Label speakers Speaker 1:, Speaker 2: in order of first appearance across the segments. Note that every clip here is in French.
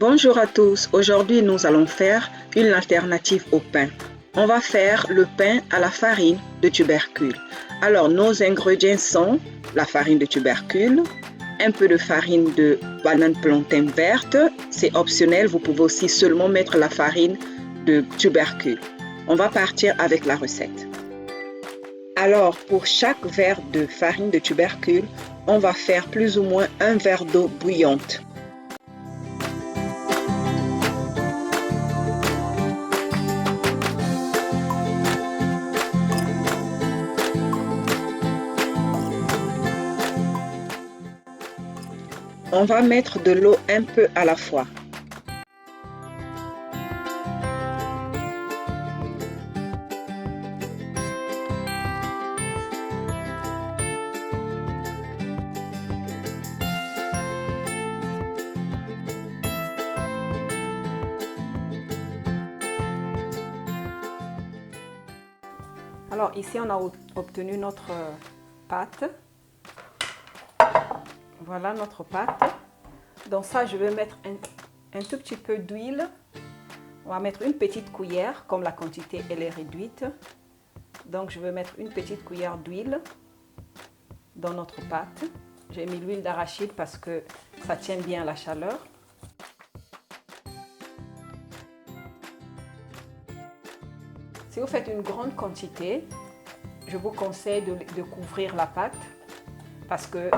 Speaker 1: Bonjour à tous, aujourd'hui nous allons faire une alternative au pain. On va faire le pain à la farine de tubercule. Alors nos ingrédients sont la farine de tubercule, un peu de farine de banane plantain verte, c'est optionnel, vous pouvez aussi seulement mettre la farine de tubercule. On va partir avec la recette. Alors pour chaque verre de farine de tubercule, on va faire plus ou moins un verre d'eau bouillante. On va mettre de l'eau un peu à la fois.
Speaker 2: Alors ici on a obtenu notre pâte. Voilà notre pâte. Dans ça je vais mettre un tout petit peu d'huile. On va mettre une petite cuillère, comme la quantité elle est réduite. Donc je vais mettre une petite cuillère d'huile dans notre pâte. J'ai mis l'huile d'arachide parce que ça tient bien à la chaleur. Si vous faites une grande quantité, je vous conseille de couvrir la pâte parce que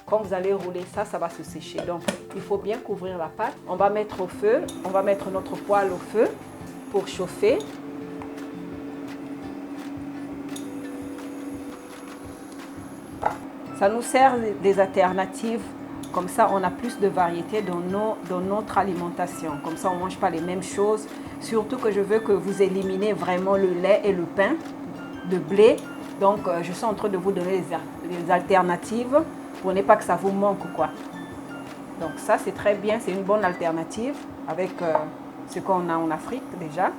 Speaker 2: quand vous allez rouler ça, ça va se sécher. Donc, il faut bien couvrir la pâte. On va mettre au feu, on va mettre notre poêle au feu pour chauffer. Ça nous sert des alternatives. Comme ça, on a plus de variété dans notre alimentation. Comme ça, on ne mange pas les mêmes choses. Surtout que je veux que vous éliminez vraiment le lait et le pain de blé. Donc, je suis en train de vous donner les alternatives pour ne pas que ça vous manque, quoi. Donc, ça, c'est très bien. C'est une bonne alternative avec ce qu'on a en Afrique déjà.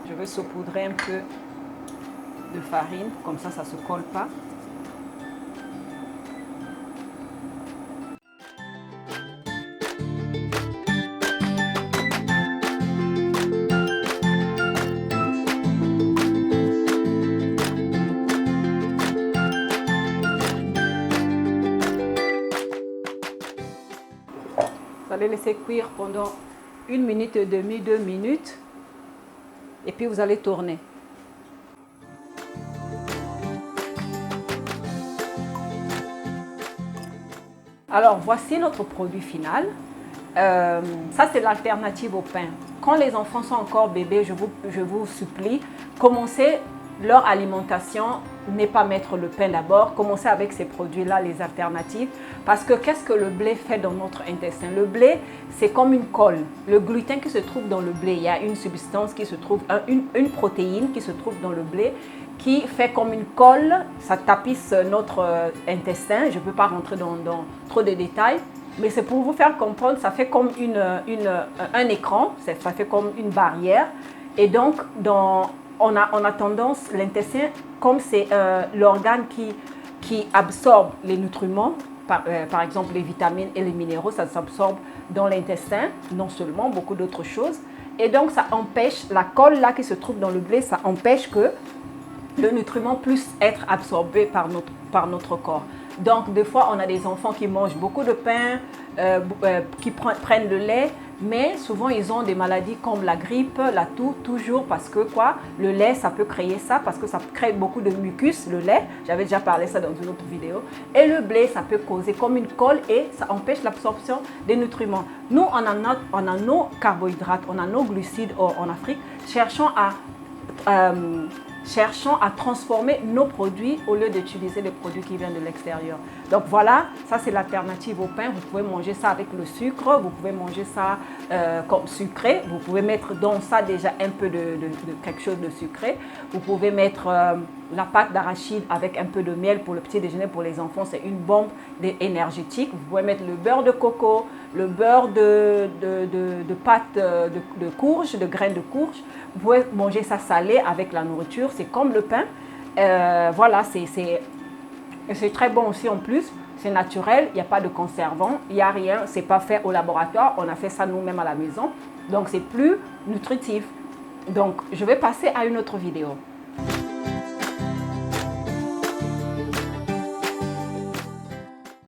Speaker 2: Je vais saupoudrer un peu de farine. Comme ça ne se colle pas. Vous allez laisser cuire pendant 1 minute et demie, 2 minutes. Et puis vous allez tourner. Alors voici notre produit final. Ça c'est l'alternative au pain. Quand les enfants sont encore bébés, je vous supplie, commencez leur alimentation, ne pas mettre le pain d'abord, commencez avec ces produits-là, les alternatives. Parce que qu'est-ce que le blé fait dans notre intestin? Le blé, c'est comme une colle. Le gluten qui se trouve dans le blé, il y a une substance qui se trouve, une protéine qui se trouve dans le blé, qui fait comme une colle, ça tapisse notre intestin. Je ne peux pas rentrer dans trop de détails, mais c'est pour vous faire comprendre, ça fait comme un écran, ça fait comme une barrière. Et donc, on a tendance, l'intestin, comme c'est l'organe qui absorbe les nutriments, par exemple les vitamines et les minéraux, ça s'absorbe dans l'intestin, non seulement, beaucoup d'autres choses. Et donc, ça empêche, la colle là qui se trouve dans le blé, ça empêche que le nutriment puisse être absorbé par notre corps. Donc, des fois, on a des enfants qui mangent beaucoup de pain, qui prennent le lait, mais souvent, ils ont des maladies comme la grippe, la toux, toujours parce que quoi? Le lait, ça peut créer ça, parce que ça crée beaucoup de mucus, le lait. J'avais déjà parlé ça dans une autre vidéo. Et le blé, ça peut causer comme une colle et ça empêche l'absorption des nutriments. Nous, on a nos carbohydrates, on a nos glucides en Afrique. Cherchons à transformer nos produits au lieu d'utiliser les produits qui viennent de l'extérieur. Donc voilà, ça c'est l'alternative au pain. Vous pouvez manger ça avec le sucre, vous pouvez manger ça comme sucré. Vous pouvez mettre dans ça déjà un peu de quelque chose de sucré. Vous pouvez mettre la pâte d'arachide avec un peu de miel pour le petit déjeuner pour les enfants. C'est une bombe énergétique. Vous pouvez mettre le beurre de coco, le beurre de pâte de courge, de graines de courge. Vous pouvez manger ça salé avec la nourriture, c'est comme le pain. Voilà, c'est très bon aussi en plus c'est naturel, il n'y a pas de conservant, il n'y a rien, c'est pas fait au laboratoire, on a fait ça nous-mêmes à la maison. Donc, c'est plus nutritif. Donc, je vais passer à une autre vidéo.